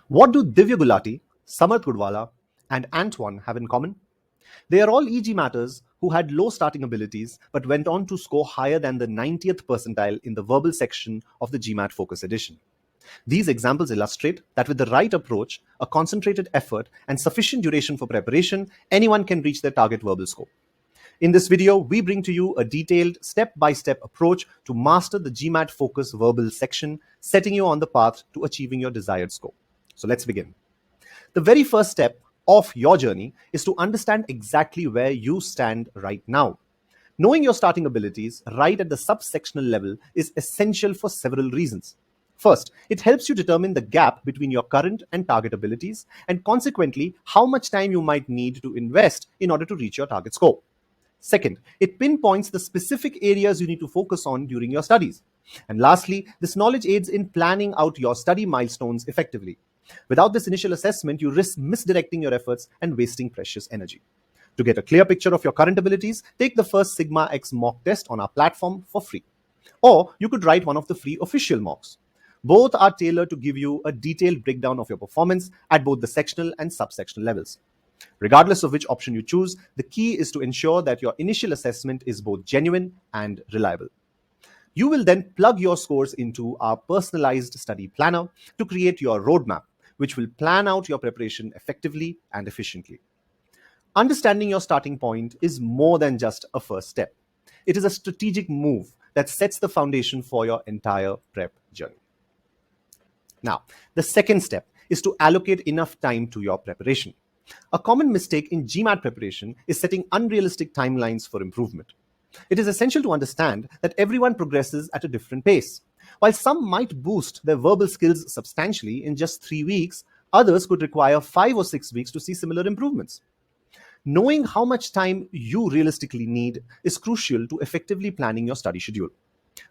What do Divya Gulati, Samarth Gudwala, and Antoine have in common? They are all EG matters who had low starting abilities but went on to score higher than the 90th percentile in the verbal section of the GMAT Focus Edition. These examples illustrate that with the right approach, a concentrated effort, and sufficient duration for preparation, anyone can reach their target verbal score. In this video, we bring to you a detailed step-by-step approach to master the GMAT Focus verbal section, setting you on the path to achieving your desired score. So let's begin. The very first step of your journey is to understand exactly where you stand right now. Knowing your starting abilities right at the subsectional level is essential for several reasons. First, it helps you determine the gap between your current and target abilities, and consequently, how much time you might need to invest in order to reach your target score. Second, it pinpoints the specific areas you need to focus on during your studies. And lastly, this knowledge aids in planning out your study milestones effectively. Without this initial assessment, you risk misdirecting your efforts and wasting precious energy. To get a clear picture of your current abilities, take the first Sigma X mock test on our platform for free. Or you could write one of the free official mocks. Both are tailored to give you a detailed breakdown of your performance at both the sectional and subsectional levels. Regardless of which option you choose, the key is to ensure that your initial assessment is both genuine and reliable. You will then plug your scores into our personalized study planner to create your roadmap, which will plan out your preparation effectively and efficiently. Understanding your starting point is more than just a first step. It is a strategic move that sets the foundation for your entire prep journey. Now, the second step is to allocate enough time to your preparation. A common mistake in GMAT preparation is setting unrealistic timelines for improvement. It is essential to understand that everyone progresses at a different pace. While some might boost their verbal skills substantially in just 3 weeks, others could require 5 or 6 weeks to see similar improvements. Knowing how much time you realistically need is crucial to effectively planning your study schedule.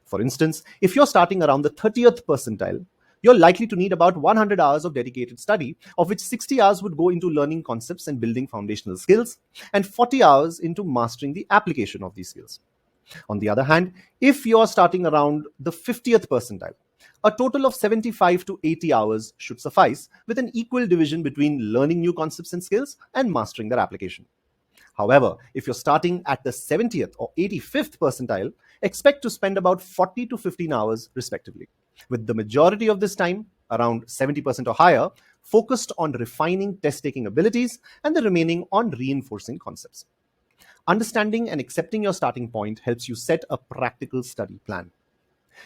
For instance, if you're starting around the 30th percentile, you're likely to need about 100 hours of dedicated study, of which 60 hours would go into learning concepts and building foundational skills, and 40 hours into mastering the application of these skills. On the other hand, if you're starting around the 50th percentile, a total of 75 to 80 hours should suffice, with an equal division between learning new concepts and skills and mastering their application. However, if you're starting at the 70th or 85th percentile, expect to spend about 40 to 15 hours respectively, with the majority of this time, around 70% or higher, focused on refining test-taking abilities and the remaining on reinforcing concepts. Understanding and accepting your starting point helps you set a practical study plan.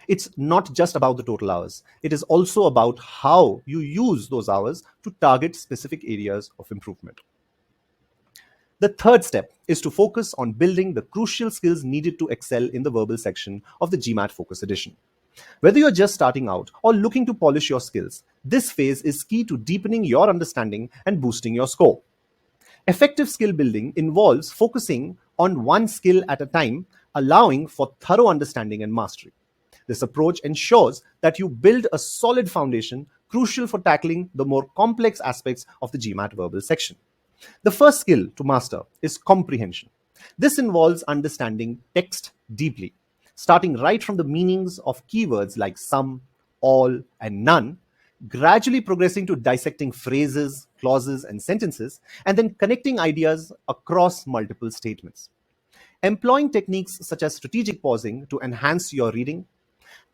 It's not just about the total hours. It is also about how you use those hours to target specific areas of improvement. The third step is to focus on building the crucial skills needed to excel in the verbal section of the GMAT Focus Edition. Whether you're just starting out or looking to polish your skills, this phase is key to deepening your understanding and boosting your score. Effective skill building involves focusing on one skill at a time, allowing for thorough understanding and mastery. This approach ensures that you build a solid foundation crucial for tackling the more complex aspects of the GMAT verbal section. The first skill to master is comprehension. This involves understanding text deeply, starting right from the meanings of keywords like some, all, and none, gradually progressing to dissecting phrases, clauses, and sentences, and then connecting ideas across multiple statements. Employing techniques such as strategic pausing to enhance your reading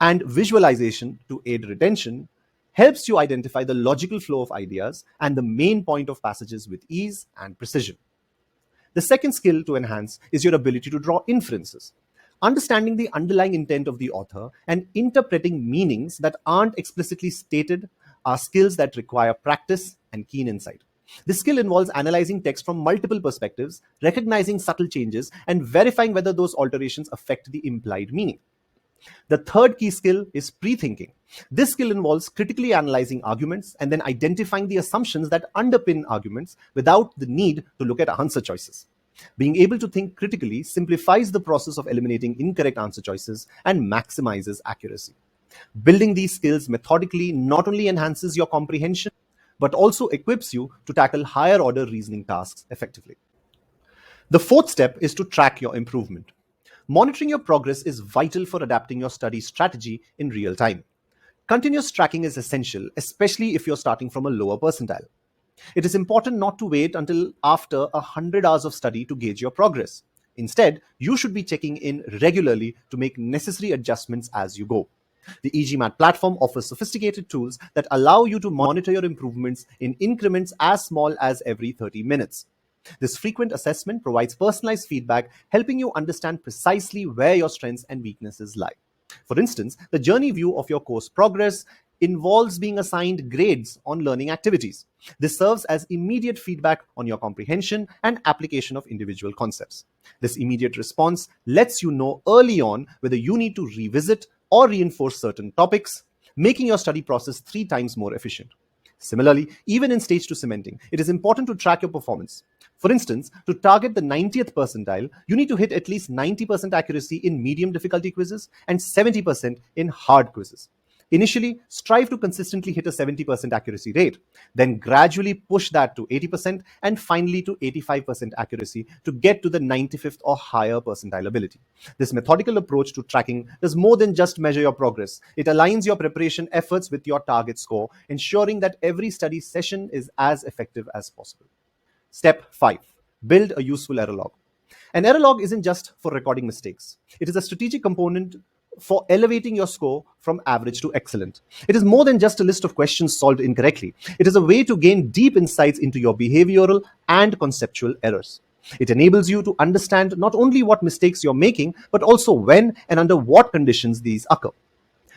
and visualization to aid retention helps you identify the logical flow of ideas and the main point of passages with ease and precision. The second skill to enhance is your ability to draw inferences. Understanding the underlying intent of the author and interpreting meanings that aren't explicitly stated are skills that require practice and keen insight. This skill involves analyzing text from multiple perspectives, recognizing subtle changes, and verifying whether those alterations affect the implied meaning. The third key skill is pre-thinking. This skill involves critically analyzing arguments and then identifying the assumptions that underpin arguments without the need to look at answer choices. Being able to think critically simplifies the process of eliminating incorrect answer choices and maximizes accuracy. Building these skills methodically not only enhances your comprehension, but also equips you to tackle higher order reasoning tasks effectively. The fourth step is to track your improvement. Monitoring your progress is vital for adapting your study strategy in real time. Continuous tracking is essential, especially if you're starting from a lower percentile. It is important not to wait until after 100 hours of study to gauge your progress. Instead, you should be checking in regularly to make necessary adjustments as you go. The EGMAT platform offers sophisticated tools that allow you to monitor your improvements in increments as small as every 30 minutes. This frequent assessment provides personalized feedback, helping you understand precisely where your strengths and weaknesses lie. For instance, the journey view of your course progress involves being assigned grades on learning activities. This serves as immediate feedback on your comprehension and application of individual concepts. This immediate response lets you know early on whether you need to revisit or reinforce certain topics, making your study process 3 times more efficient. Similarly, even in stage 2 cementing, it is important to track your performance. For instance, to target the 90th percentile, you need to hit at least 90% accuracy in medium difficulty quizzes and 70% in hard quizzes. Initially, strive to consistently hit a 70% accuracy rate, then gradually push that to 80% and finally to 85% accuracy to get to the 95th or higher percentile ability. This methodical approach to tracking does more than just measure your progress. It aligns your preparation efforts with your target score, ensuring that every study session is as effective as possible. Step 5. Build a useful error log. An error log isn't just for recording mistakes. It is a strategic component for elevating your score from average to excellent. It is more than just a list of questions solved incorrectly. It is a way to gain deep insights into your behavioral and conceptual errors. It enables you to understand not only what mistakes you're making, but also when and under what conditions these occur.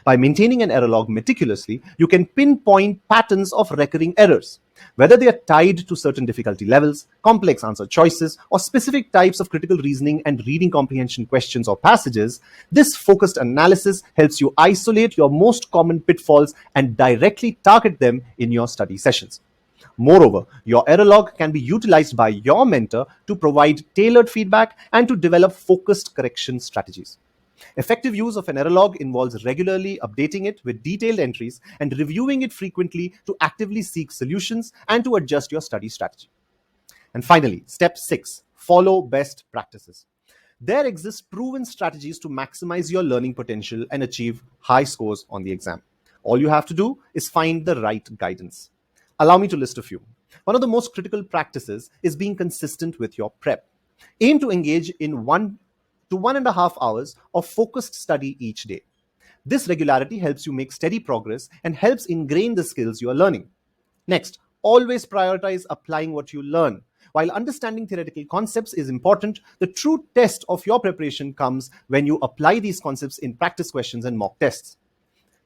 By maintaining an error log meticulously, you can pinpoint patterns of recurring errors. Whether they are tied to certain difficulty levels, complex answer choices, or specific types of critical reasoning and reading comprehension questions or passages, this focused analysis helps you isolate your most common pitfalls and directly target them in your study sessions. Moreover, your error log can be utilized by your mentor to provide tailored feedback and to develop focused correction strategies. Effective use of an error log involves regularly updating it with detailed entries and reviewing it frequently to actively seek solutions and to adjust your study strategy. And finally, step 6, follow best practices. There exist proven strategies to maximize your learning potential and achieve high scores on the exam. All you have to do is find the right guidance. Allow me to list a few. One of the most critical practices is being consistent with your prep. Aim to engage in 1 to 1.5 hours of focused study each day. This regularity helps you make steady progress and helps ingrain the skills you are learning. Next, always prioritize applying what you learn. While understanding theoretical concepts is important, the true test of your preparation comes when you apply these concepts in practice questions and mock tests.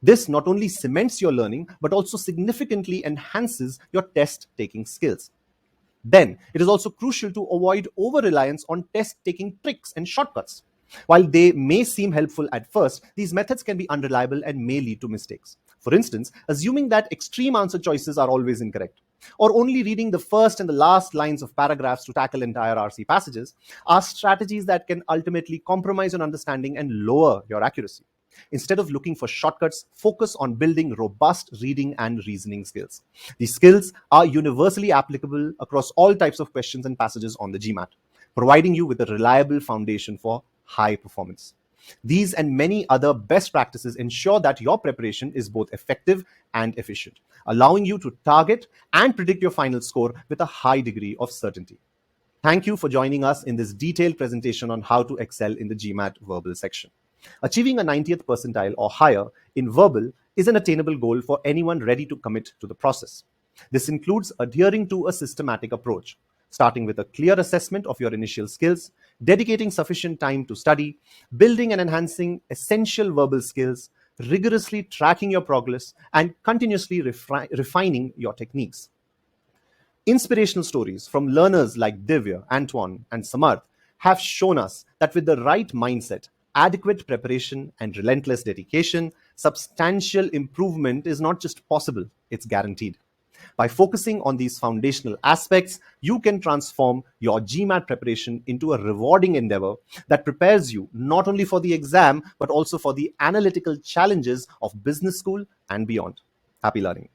This not only cements your learning, but also significantly enhances your test-taking skills. Then, it is also crucial to avoid over-reliance on test-taking tricks and shortcuts. While they may seem helpful at first, these methods can be unreliable and may lead to mistakes. For instance, assuming that extreme answer choices are always incorrect, or only reading the first and the last lines of paragraphs to tackle entire RC passages, are strategies that can ultimately compromise your understanding and lower your accuracy. Instead of looking for shortcuts, focus on building robust reading and reasoning skills. These skills are universally applicable across all types of questions and passages on the GMAT, providing you with a reliable foundation for high performance. These and many other best practices ensure that your preparation is both effective and efficient, allowing you to target and predict your final score with a high degree of certainty. Thank you for joining us in this detailed presentation on how to excel in the GMAT verbal section. Achieving a 90th percentile or higher in verbal is an attainable goal for anyone ready to commit to the process. This includes adhering to a systematic approach, starting with a clear assessment of your initial skills, dedicating sufficient time to study, building and enhancing essential verbal skills, rigorously tracking your progress, and continuously refining your techniques. Inspirational stories from learners like Divya, Antoine, and Samarth have shown us that with the right mindset, adequate preparation, and relentless dedication, substantial improvement is not just possible, it's guaranteed. By focusing on these foundational aspects, you can transform your GMAT preparation into a rewarding endeavor that prepares you not only for the exam, but also for the analytical challenges of business school and beyond. Happy learning.